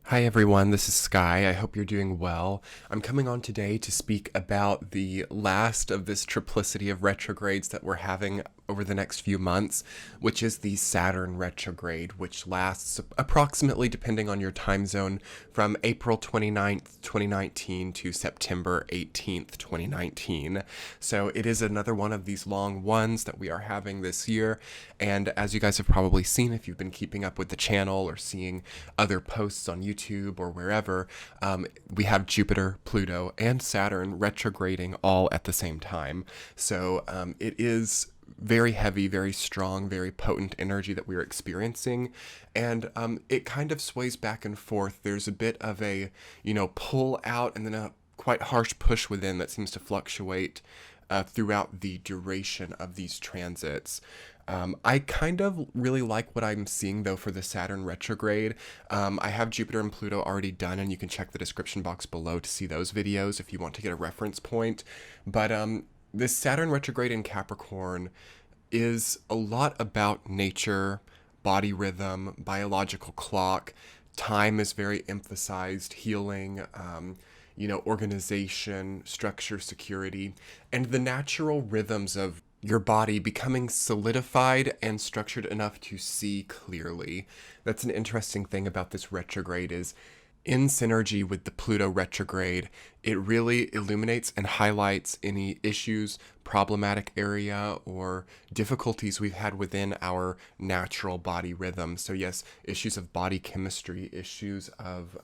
Hi everyone, this is Sky. I hope you're doing well. I'm coming on today to speak about the last of this triplicity of retrogrades that we're having over the next few months, which is the Saturn retrograde, which lasts approximately, depending on your time zone, from April 29th, 2019 to September 18th, 2019. So it is another one of these long ones that we are having this year. And as you guys have probably seen, if you've been keeping up with the channel or seeing other posts on YouTube or wherever, we have Jupiter, Pluto, and Saturn retrograding all at the same time. So it is very heavy, very strong, very potent energy that we're experiencing. And it kind of sways back and forth. There's a bit of a, pull out and then a quite harsh push within that seems to fluctuate throughout the duration of these transits. I kind of really like what I'm seeing, though, for the Saturn retrograde. I have Jupiter and Pluto already done, and you can check the description box below to see those videos if you want to get a reference point. But this Saturn retrograde in Capricorn is a lot about nature, body rhythm, biological clock. Time is very emphasized, healing, organization, structure, security, and the natural rhythms of your body becoming solidified and structured enough to see clearly. That's an interesting thing about this retrograde is in synergy with the Pluto retrograde, it really illuminates and highlights any issues, problematic area, or difficulties we've had within our natural body rhythm. So yes, issues of body chemistry, issues of,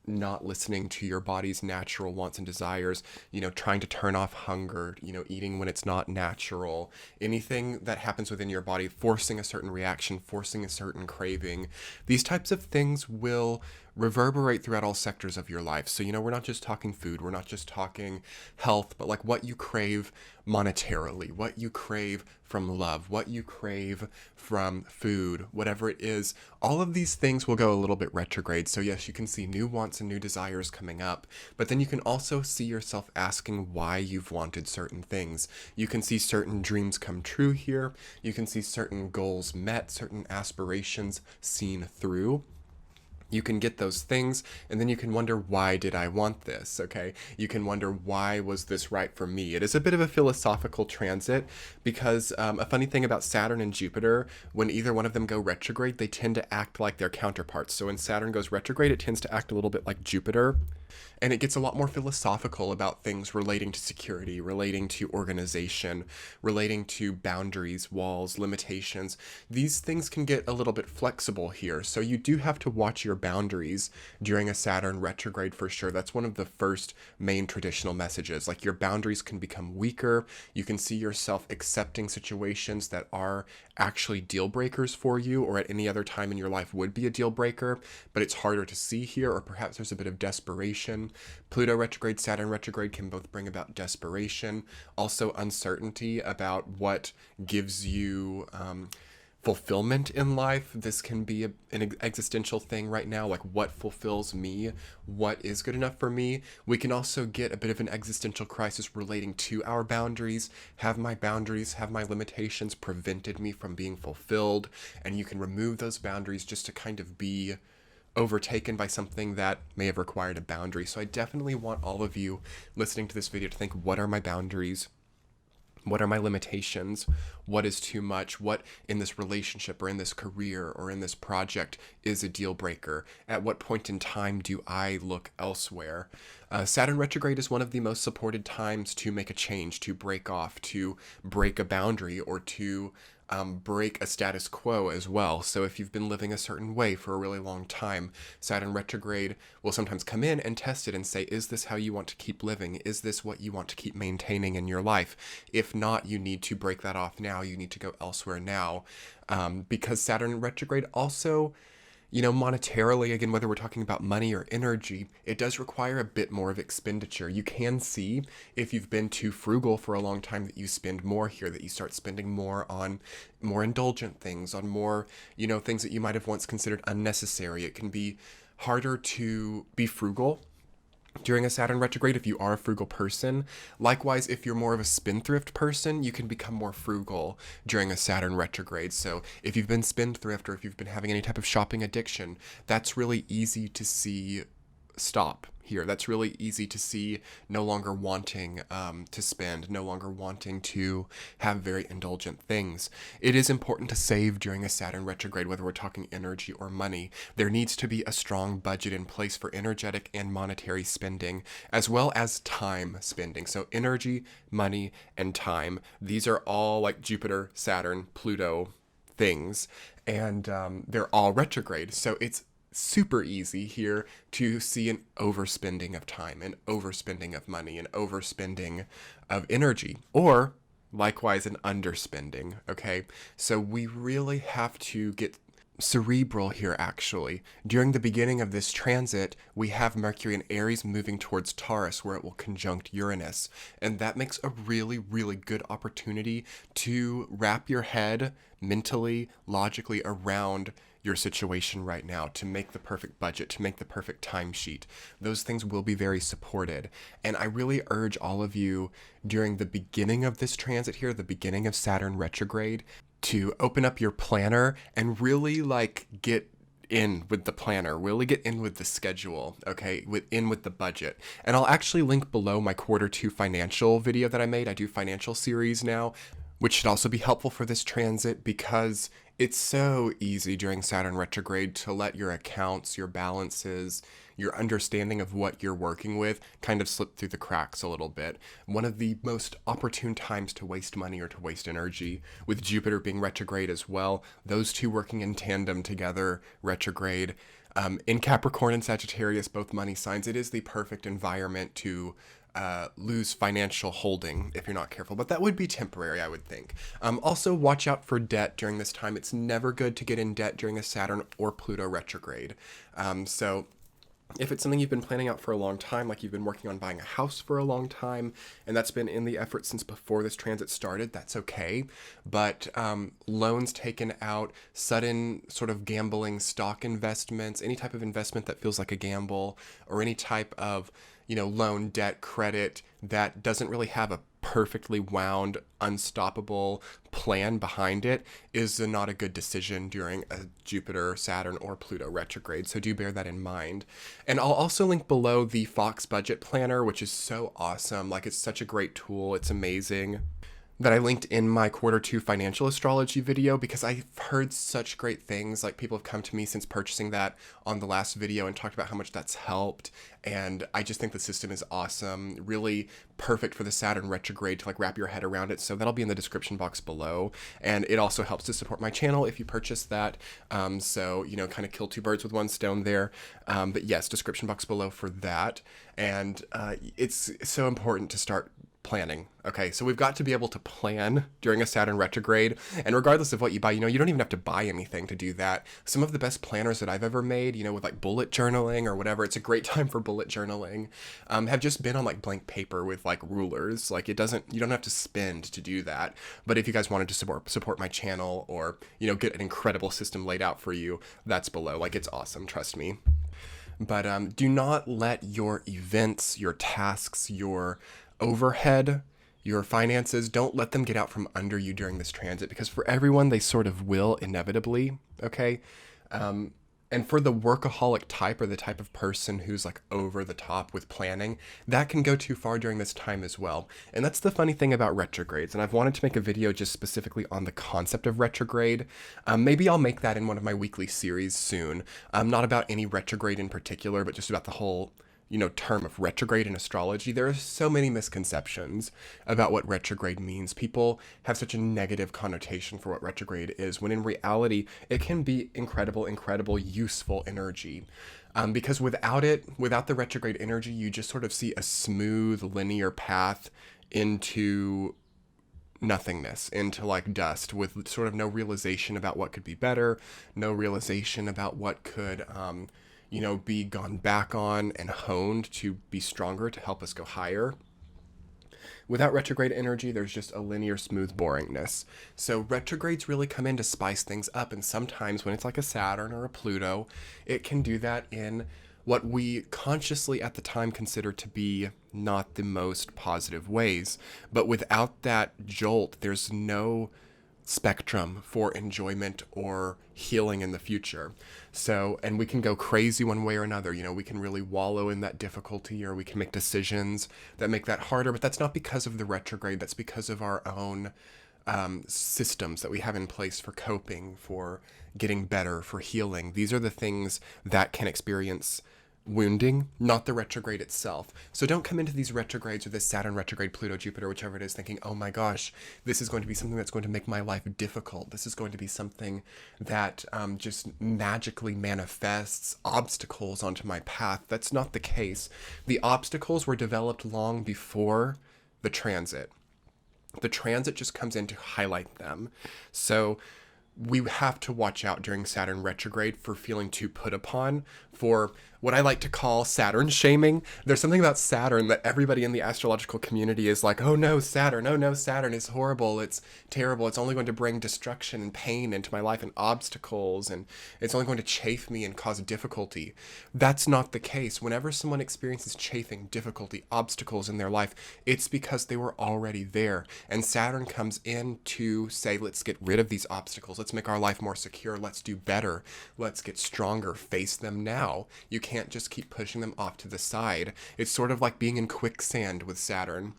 not listening to your body's natural wants and desires, trying to turn off hunger, eating when it's not natural, anything that happens within your body, forcing a certain reaction, forcing a certain craving. These types of things will reverberate throughout all sectors of your life. So, we're not just talking food, we're not just talking health, but like what you crave monetarily, what you crave from love, what you crave from food, whatever it is. All of these things will go a little bit retrograde. So yes, you can see new wants and new desires coming up, but then you can also see yourself asking why you've wanted certain things. You can see certain dreams come true here. You can see certain goals met, certain aspirations seen through. You can get those things, and then you can wonder, why did I want this? Okay, you can wonder, why was this right for me? It is a bit of a philosophical transit because a funny thing about Saturn and Jupiter, when either one of them go retrograde, they tend to act like their counterparts. So when Saturn goes retrograde, it tends to act a little bit like Jupiter. And it gets a lot more philosophical about things relating to security, relating to organization, relating to boundaries, walls, limitations. These things can get a little bit flexible here. So you do have to watch your boundaries during a Saturn retrograde for sure. That's one of the first main traditional messages. Like your boundaries can become weaker. You can see yourself accepting situations that are actually deal breakers for you, or at any other time in your life would be a deal breaker, but it's harder to see here, or perhaps there's a bit of desperation. Pluto retrograde, Saturn retrograde can both bring about desperation, also uncertainty about what gives you fulfillment in life. This can be an existential thing right now, like what fulfills me, what is good enough for me. We can also get a bit of an existential crisis relating to our boundaries. Have my boundaries, have my limitations prevented me from being fulfilled? And you can remove those boundaries just to kind of be overtaken by something that may have required a boundary. So I definitely want all of you listening to this video to think, what are my boundaries? What are my limitations? What is too much? What in this relationship or in this career or in this project is a deal breaker? At what point in time do I look elsewhere? Saturn retrograde is one of the most supported times to make a change, to break off, to break a boundary, or to break a status quo as well. So if you've been living a certain way for a really long time, Saturn retrograde will sometimes come in and test it and say, is this how you want to keep living? Is this what you want to keep maintaining in your life? If not, you need to break that off now. You need to go elsewhere now. Because Saturn retrograde also, monetarily, again, whether we're talking about money or energy, it does require a bit more of expenditure. You can see if you've been too frugal for a long time that you spend more here, that you start spending more on more indulgent things, on more, things that you might have once considered unnecessary. It can be harder to be frugal during a Saturn retrograde if you are a frugal person. Likewise, if you're more of a spendthrift person, you can become more frugal during a Saturn retrograde. So if you've been spendthrift or if you've been having any type of shopping addiction, that's really easy to see stop here. That's really easy to see no longer wanting to spend, no longer wanting to have very indulgent things. It is important to save during a Saturn retrograde, whether we're talking energy or money. There needs to be a strong budget in place for energetic and monetary spending, as well as time spending. So energy, money, and time. These are all like Jupiter, Saturn, Pluto things, and they're all retrograde. So it's super easy here to see an overspending of time, an overspending of money, an overspending of energy, or likewise an underspending. Okay, so we really have to get cerebral here actually. During the beginning of this transit, we have Mercury in Aries moving towards Taurus, where it will conjunct Uranus, and that makes a really, really good opportunity to wrap your head mentally, logically around your situation right now, to make the perfect budget, to make the perfect timesheet. Those things will be very supported. And I really urge all of you during the beginning of this transit here, the beginning of Saturn retrograde, to open up your planner and really like get in with the planner, really get in with the schedule, okay, in with the budget. And I'll actually link below my Q2 financial video that I made. I do financial series now, which should also be helpful for this transit because it's so easy during Saturn retrograde to let your accounts, your balances, your understanding of what you're working with kind of slip through the cracks a little bit. One of the most opportune times to waste money or to waste energy, with Jupiter being retrograde as well, those two working in tandem together, retrograde, in Capricorn and Sagittarius, both money signs, it is the perfect environment to lose financial holding if you're not careful, but that would be temporary, I would think. Also, watch out for debt during this time. It's never good to get in debt during a Saturn or Pluto retrograde. So if it's something you've been planning out for a long time, like you've been working on buying a house for a long time, and that's been in the effort since before this transit started, that's okay. But loans taken out, sudden sort of gambling stock investments, any type of investment that feels like a gamble, or any type of, loan, debt, credit that doesn't really have a perfectly wound, unstoppable plan behind it is not a good decision during a Jupiter, Saturn, or Pluto retrograde. So do bear that in mind. And I'll also link below the Fox Budget Planner, which is so awesome. Like, it's such a great tool. It's amazing. That I linked in my Q2 financial astrology video because I've heard such great things. Like, people have come to me since purchasing that on the last video and talked about how much that's helped. And I just think the system is awesome, really perfect for the Saturn retrograde to like wrap your head around it. So that'll be in the description box below. And it also helps to support my channel if you purchase that. So, kind of kill two birds with one stone there. But yes, description box below for that. And it's so important to start planning. Okay, so we've got to be able to plan during a Saturn retrograde, and regardless of what you buy, you don't even have to buy anything to do that. Some of the best planners that I've ever made, with like bullet journaling or whatever, it's a great time for bullet journaling, have just been on like blank paper with like rulers. Like, you don't have to spend to do that. But if you guys wanted to support my channel or, get an incredible system laid out for you, that's below. Like, it's awesome, trust me. But do not let your events, your tasks, your overhead, your finances, don't let them get out from under you during this transit, because for everyone, they sort of will inevitably, okay? And for the workaholic type, or the type of person who's like over the top with planning, that can go too far during this time as well. And that's the funny thing about retrogrades. And I've wanted to make a video just specifically on the concept of retrograde. Maybe I'll make that in one of my weekly series soon. Not about any retrograde in particular, but just about the whole term of retrograde in astrology. There are so many misconceptions about what retrograde means. People have such a negative connotation for what retrograde is, when in reality, it can be incredible, useful energy. Because without the retrograde energy, you just sort of see a smooth, linear path into nothingness, into like dust, with sort of no realization about what could be better, no realization about what could, be gone back on and honed to be stronger, to help us go higher. Without retrograde energy, there's just a linear, smooth boringness. So retrogrades really come in to spice things up, and sometimes when it's like a Saturn or a Pluto, it can do that in what we consciously at the time consider to be not the most positive ways. But without that jolt, there's no spectrum for enjoyment or healing in the future. So, and we can go crazy one way or another. You know, we can really wallow in that difficulty, or we can make decisions that make that harder. But that's not because of the retrograde. That's because of our own systems that we have in place for coping, for getting better, for healing. These are the things that can experience wounding, not the retrograde itself. So don't come into these retrogrades or this Saturn retrograde, Pluto, Jupiter, whichever it is, thinking, oh my gosh, this is going to be something that's going to make my life difficult. This is going to be something that just magically manifests obstacles onto my path. That's not the case. The obstacles were developed long before the transit. The transit just comes in to highlight them. So we have to watch out during Saturn retrograde for feeling too put upon, for what I like to call Saturn shaming. There's something about Saturn that everybody in the astrological community is like, oh no, Saturn is horrible, it's terrible, it's only going to bring destruction and pain into my life and obstacles, and it's only going to chafe me and cause difficulty. That's not the case. Whenever someone experiences chafing, difficulty, obstacles in their life, it's because they were already there. And Saturn comes in to say, let's get rid of these obstacles, let's make our life more secure, let's do better, let's get stronger, face them now. You can't just keep pushing them off to the side. It's sort of like being in quicksand with Saturn,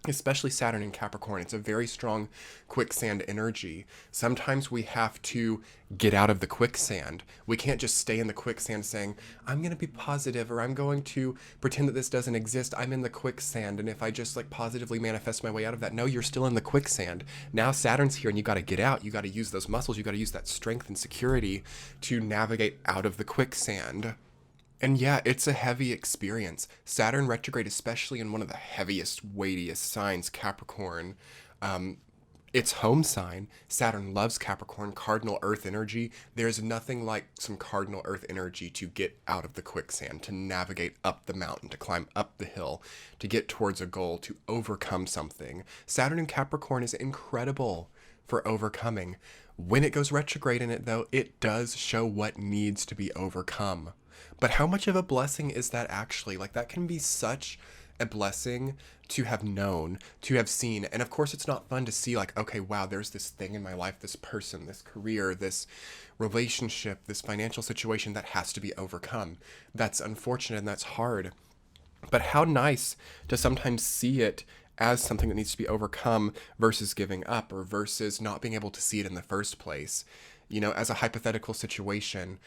especially Saturn in Capricorn. It's a very strong quicksand energy. Sometimes we have to get out of the quicksand. We can't just stay in the quicksand saying, I'm going to be positive, or I'm going to pretend that this doesn't exist. I'm in the quicksand, and if I just like positively manifest my way out of that. No, you're still in the quicksand. Now Saturn's here and you got to get out. You got to use those muscles. You got to use that strength and security to navigate out of the quicksand. And yeah, it's a heavy experience. Saturn retrograde, especially in one of the heaviest, weightiest signs, Capricorn, its home sign. Saturn loves Capricorn, cardinal earth energy. There's nothing like some cardinal earth energy to get out of the quicksand, to navigate up the mountain, to climb up the hill, to get towards a goal, to overcome something. Saturn in Capricorn is incredible for overcoming. When it goes retrograde in it, though, it does show what needs to be overcome. But how much of a blessing is that actually? Like, that can be such a blessing to have known, to have seen. And of course, it's not fun to see like, okay, wow, there's this thing in my life, this person, this career, this relationship, this financial situation that has to be overcome. That's unfortunate and that's hard. But how nice to sometimes see it as something that needs to be overcome versus giving up, or versus not being able to see it in the first place. You know, as a hypothetical situation,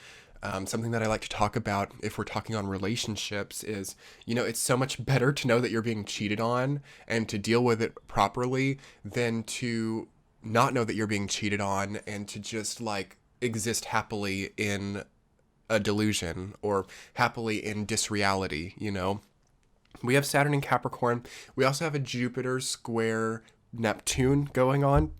something that I like to talk about if we're talking on relationships is, you know, it's so much better to know that you're being cheated on and to deal with it properly than to not know that you're being cheated on and to just like exist happily in a delusion or happily in disreality, you know? We have Saturn in Capricorn. We also have a Jupiter square Neptune going on.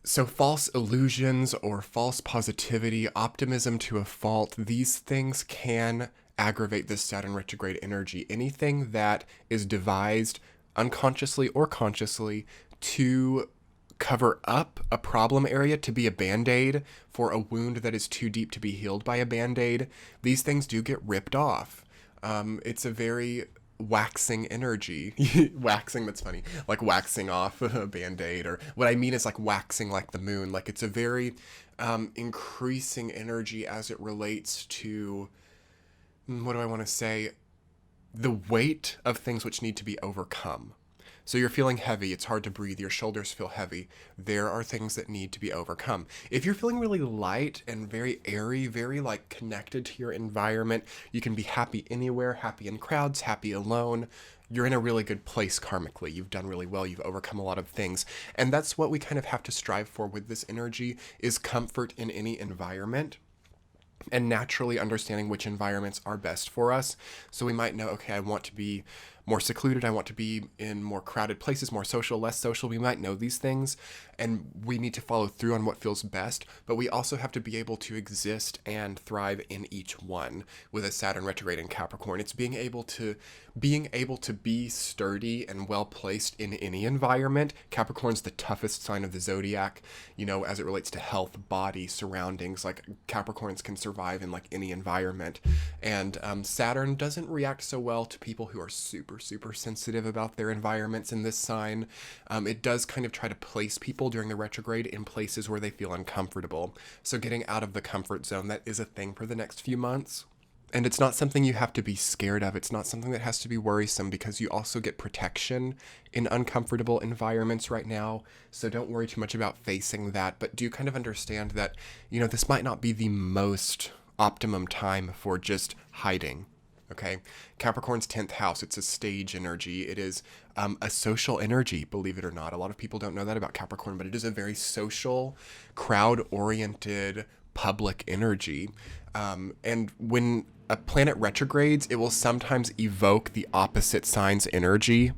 So false illusions or false positivity, optimism to a fault, these things can aggravate this Saturn retrograde energy. Anything that is devised unconsciously or consciously to cover up a problem area, to be a band-aid for a wound that is too deep to be healed by a band-aid, these things do get ripped off. It's a very waxing energy. Waxing, that's funny, like waxing off a band-aid, or what I mean is like waxing like the moon. Like, it's a very increasing energy as it relates to, what do I want to say, the weight of things which need to be overcome. So you're feeling heavy, it's hard to breathe, your shoulders feel heavy. There are things that need to be overcome. If you're feeling really light and very airy, very like connected to your environment, you can be happy anywhere, happy in crowds, happy alone. You're in a really good place karmically. You've done really well. You've overcome a lot of things. And that's what we kind of have to strive for with this energy, is comfort in any environment. And naturally understanding which environments are best for us. So we might know, okay, I want to be more secluded. I want to be in more crowded places, more social, less social. We might know these things, and we need to follow through on what feels best, but we also have to be able to exist and thrive in each one. With a Saturn retrograde in Capricorn, it's being able to be sturdy and well placed in any environment. Capricorn's the toughest sign of the zodiac, as it relates to health, body, surroundings. Like, Capricorns can survive in like any environment, and Saturn doesn't react so well to people who are super, super sensitive about their environments in this sign. It does kind of try to place people during the retrograde in places where they feel uncomfortable. So getting out of the comfort zone, that is a thing for the next few months. And it's not something you have to be scared of. It's not something that has to be worrisome, because you also get protection in uncomfortable environments right now. So don't worry too much about facing that, but do kind of understand that, this might not be the most optimum time for just hiding. Okay, Capricorn's 10th house, it's a stage energy. It is a social energy, believe it or not. A lot of people don't know that about Capricorn, but it is a very social, crowd-oriented, public energy. And when a planet retrogrades, it will sometimes evoke the opposite sign's energy.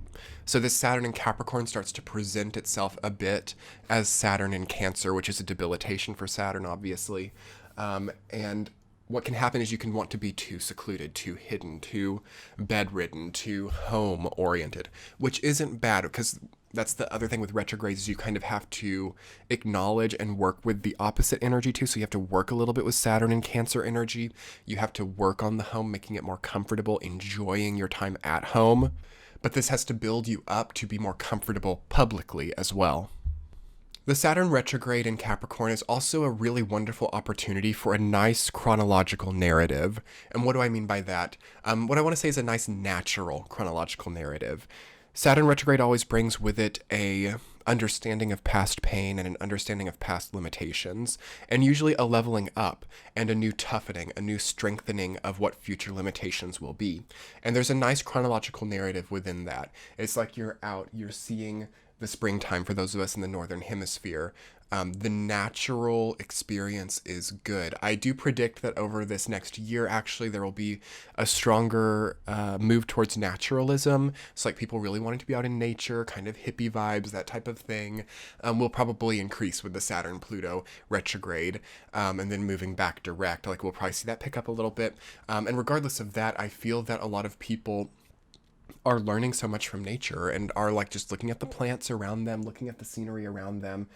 So this Saturn in Capricorn starts to present itself a bit as Saturn in Cancer, which is a debilitation for Saturn, obviously. And what can happen is you can want to be too secluded, too hidden, too bedridden, too home-oriented, which isn't bad, because that's the other thing with retrogrades, is you kind of have to acknowledge and work with the opposite energy too. So you have to work a little bit with Saturn and Cancer energy. You have to work on the home, making it more comfortable, enjoying your time at home. But this has to build you up to be more comfortable publicly as well. The Saturn retrograde in Capricorn is also a really wonderful opportunity for a nice chronological narrative. And what do I mean by that? What I want to say is a nice natural chronological narrative. Saturn retrograde always brings with it a understanding of past pain and an understanding of past limitations, and usually a leveling up and a new toughening, a new strengthening of what future limitations will be. And there's a nice chronological narrative within that. It's like you're seeing the springtime for those of us in the northern hemisphere. The natural experience is good. I do predict that over this next year, actually, there will be a stronger move towards naturalism. It's like people really wanting to be out in nature, kind of hippie vibes, that type of thing, will probably increase with the Saturn-Pluto retrograde, and then moving back direct. Like, we'll probably see that pick up a little bit. And regardless of that, I feel that a lot of people are learning so much from nature and are like just looking at the plants around them, looking at the scenery around them,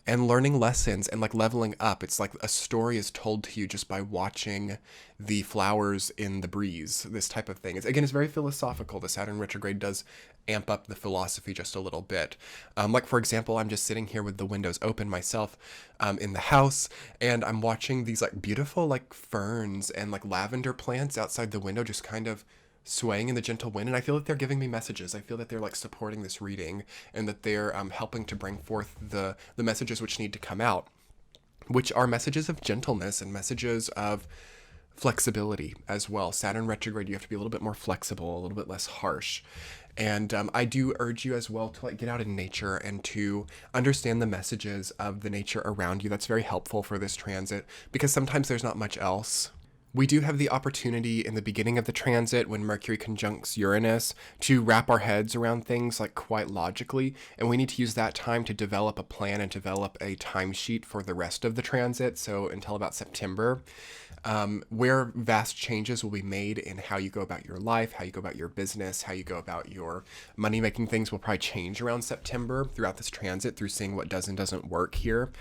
and learning lessons and like leveling up. It's like a story is told to you just by watching the flowers in the breeze, this type of thing. It's very philosophical. The Saturn retrograde does amp up the philosophy just a little bit. Like, for example, I'm just sitting here with the windows open myself in the house, and I'm watching these like beautiful like ferns and like lavender plants outside the window just kind of swaying in the gentle wind, and I feel that they're giving me messages. I feel that they're like supporting this reading, and that they're helping to bring forth the messages which need to come out, which are messages of gentleness and messages of flexibility as well. Saturn retrograde, you have to be a little bit more flexible, a little bit less harsh. And I do urge you as well to like get out in nature and to understand the messages of the nature around you. That's very helpful for this transit, because sometimes there's not much else. We do have the opportunity in the beginning of the transit, when Mercury conjuncts Uranus, to wrap our heads around things like quite logically, and we need to use that time to develop a plan and develop a timesheet for the rest of the transit, so until about September, where vast changes will be made in how you go about your life, how you go about your business, how you go about your money-making things will probably change around September throughout this transit, through seeing what does and doesn't work here.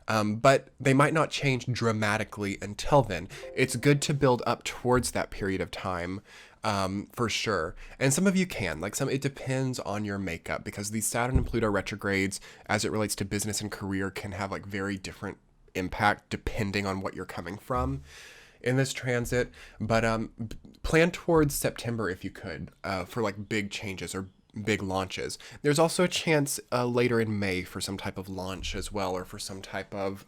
But they might not change dramatically until then. It's good to build up towards that period of time, for sure. And some of you can, it depends on your makeup, because these Saturn and Pluto retrogrades, as it relates to business and career, can have like very different impact depending on what you're coming from in this transit. But plan towards September if you could, for like big changes or big launches. There's also a chance later in May for some type of launch as well, or for some type of,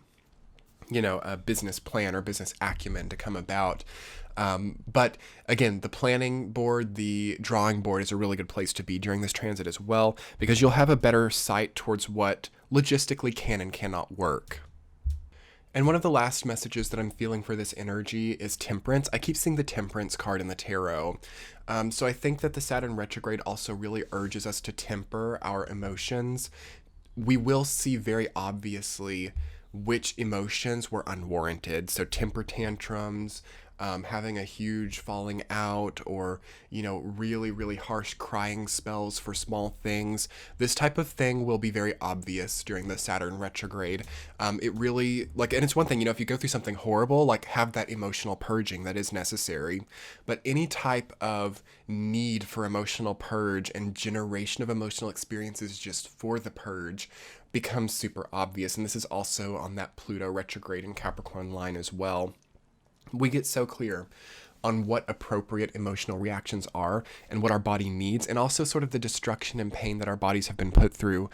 a business plan or business acumen to come about. But again, the planning board, the drawing board is a really good place to be during this transit as well, because you'll have a better sight towards what logistically can and cannot work. And one of the last messages that I'm feeling for this energy is Temperance. I keep seeing the Temperance card in the tarot. So I think that the Saturn retrograde also really urges us to temper our emotions. We will see very obviously which emotions were unwarranted. So temper tantrums, having a huge falling out, or, really, really harsh crying spells for small things. This type of thing will be very obvious during the Saturn retrograde. It really, and it's one thing, if you go through something horrible, have that emotional purging that is necessary. But any type of need for emotional purge and generation of emotional experiences just for the purge becomes super obvious. And this is also on that Pluto retrograde in Capricorn line as well. We get so clear on what appropriate emotional reactions are and what our body needs, and also sort of the destruction and pain that our bodies have been put through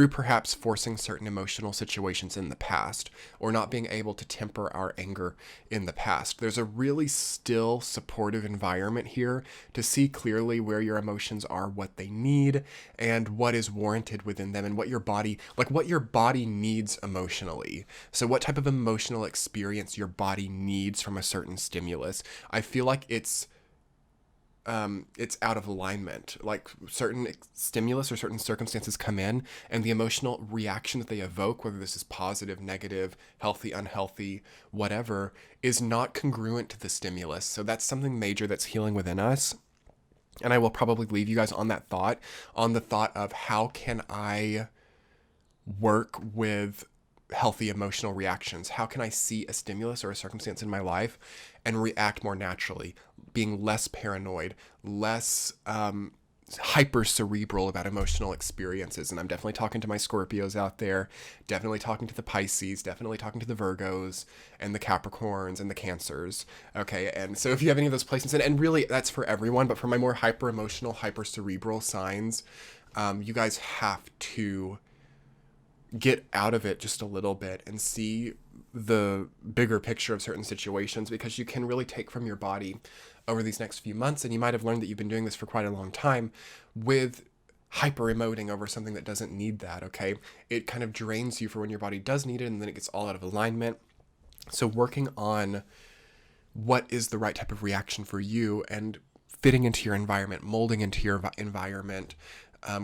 perhaps forcing certain emotional situations in the past, or not being able to temper our anger in the past. There's a really still supportive environment here to see clearly where your emotions are, what they need, and what is warranted within them, and what your body needs emotionally. So what type of emotional experience your body needs from a certain stimulus. I feel like it's out of alignment. Like certain stimulus or certain circumstances come in, and the emotional reaction that they evoke, whether this is positive, negative, healthy, unhealthy, whatever, is not congruent to the stimulus. So that's something major that's healing within us. And I will probably leave you guys on that thought, on the thought of how can I work with healthy emotional reactions? How can I see a stimulus or a circumstance in my life and react more naturally, being less paranoid, less hyper cerebral about emotional experiences? And I'm definitely talking to my Scorpios out there, definitely talking to the Pisces, definitely talking to the Virgos and the Capricorns and the Cancers. Okay, and so if you have any of those placements, and really that's for everyone, but for my more hyper emotional, hyper cerebral signs, you guys have to get out of it just a little bit and see the bigger picture of certain situations, because you can really take from your body over these next few months, and you might have learned that you've been doing this for quite a long time, with hyper emoting over something that doesn't need that. Okay, it kind of drains you for when your body does need it, and then it gets all out of alignment. So working on what is the right type of reaction for you, and fitting into your environment, molding into your environment,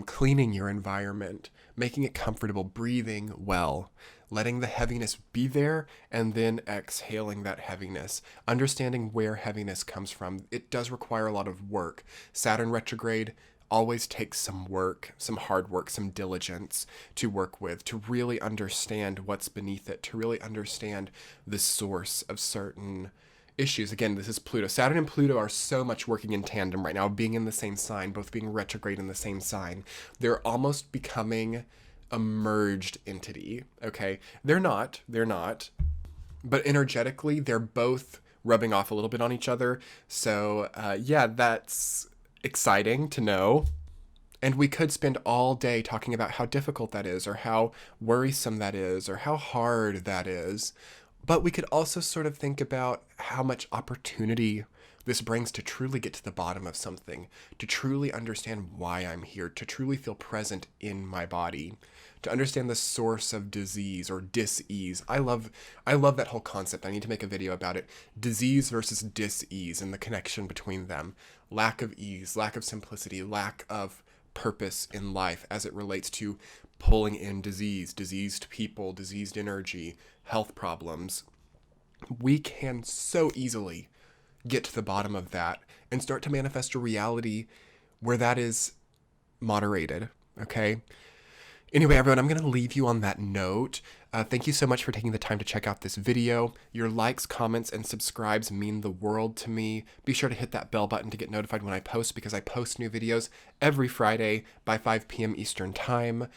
cleaning your environment, making it comfortable, breathing well, letting the heaviness be there, and then exhaling that heaviness, understanding where heaviness comes from. It does require a lot of work. Saturn retrograde always takes some work, some hard work, some diligence to work with, to really understand what's beneath it, to really understand the source of certain issues. Again, this is Pluto. Saturn and Pluto are so much working in tandem right now, being in the same sign, both being retrograde in the same sign. They're almost becoming a merged entity, okay? They're not, but energetically, they're both rubbing off a little bit on each other. So, yeah, that's exciting to know. And we could spend all day talking about how difficult that is, or how worrisome that is, or how hard that is. But we could also sort of think about how much opportunity this brings to truly get to the bottom of something, to truly understand why I'm here, to truly feel present in my body, to understand the source of disease or dis-ease. I love that whole concept. I need to make a video about it. Disease versus dis-ease and the connection between them. Lack of ease, lack of simplicity, lack of purpose in life as it relates to pulling in diseased people, diseased energy, health problems. We can so easily get to the bottom of that and start to manifest a reality where that is moderated, okay? Anyway, everyone, I'm going to leave you on that note. Thank you so much for taking the time to check out this video. Your likes, comments, and subscribes mean the world to me. Be sure to hit that bell button to get notified when I post, because I post new videos every Friday by 5 p.m. Eastern Time.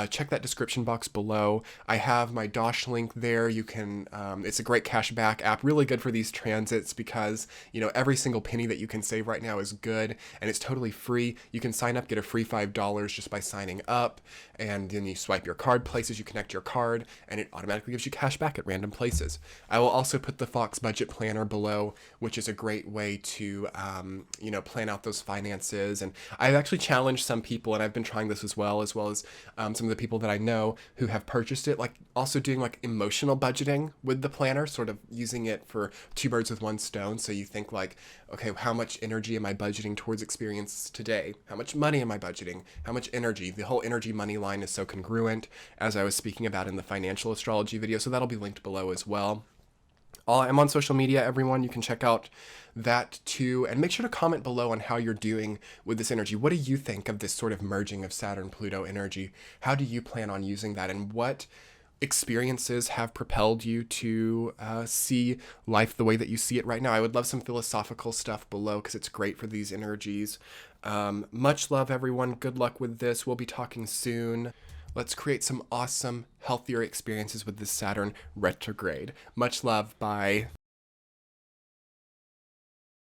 Check that description box below. I have my Dosh link there. You can, it's a great cashback app, really good for these transits, because, every single penny that you can save right now is good, and it's totally free. You can sign up, get a free $5 just by signing up, and then you swipe your card, places you connect your card, and it automatically gives you cash back at random places. I will also put the Fox budget planner below, which is a great way to, plan out those finances. And I've actually challenged some people, and I've been trying this as well as some of the people that I know who have purchased it, like also doing like emotional budgeting with the planner, sort of using it for two birds with one stone. So you think like, okay, how much energy am I budgeting towards experience today? How much money am I budgeting? How much energy? The whole energy money line is so congruent, as I was speaking about in the financial astrology video. So that'll be linked below as well. I'm on social media, everyone. You can check out that too. And make sure to comment below on how you're doing with this energy. What do you think of this sort of merging of Saturn-Pluto energy? How do you plan on using that? And what experiences have propelled you to see life the way that you see it right now? I would love some philosophical stuff below because it's great for these energies. Much love, everyone. Good luck with this. We'll be talking soon. Let's create some awesome, healthier experiences with this Saturn retrograde. Much love. Bye.